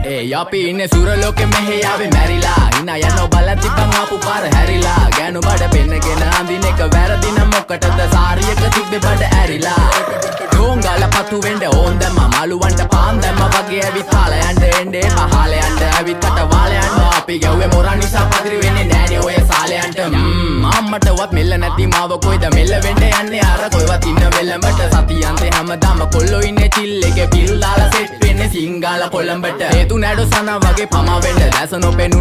අපි ඉන්නේ සුරලෝකෙ මෙහෙ ආවේ මැරිලා හිනා යනෝ බලන් තිබ්බන් ආපු පාර හැරිලා ගෑනු බඩ පෙන්නගෙන අඳින එක වැරදි නම් මොකටද සාරියක තිබ්බේ බඩ ඇරිලා ඩෝංගල පතු වෙන්න ඕන් දැම්ම මාළුවන්ට පාන් දැම්ම වගේ ඇවිත් පාල යන්න එන්නේ පහල යන්න ඇවිත් කට වාල යන්න අපි ගැව්වේ මොරන් නිසා පදිරි වෙන්නේ නෑනේ ඔය සාලයන්ට අම්මටවත් මෙල්ල නැති මාව කොයිද මෙල්ල වෙන්න යන්නේ අර කොයිවත් ඉන්න වෙලමට සතියන්තේ හැමදාම කොල්ලෝ ඉන්නේ චිල් එකේ පිල්ලාලා සෙට් වෙන්නේ සිංගාලා කොළඹට හේතු නැඩෝ සනා වගේ පම වෙන්න දැස නොපෙනු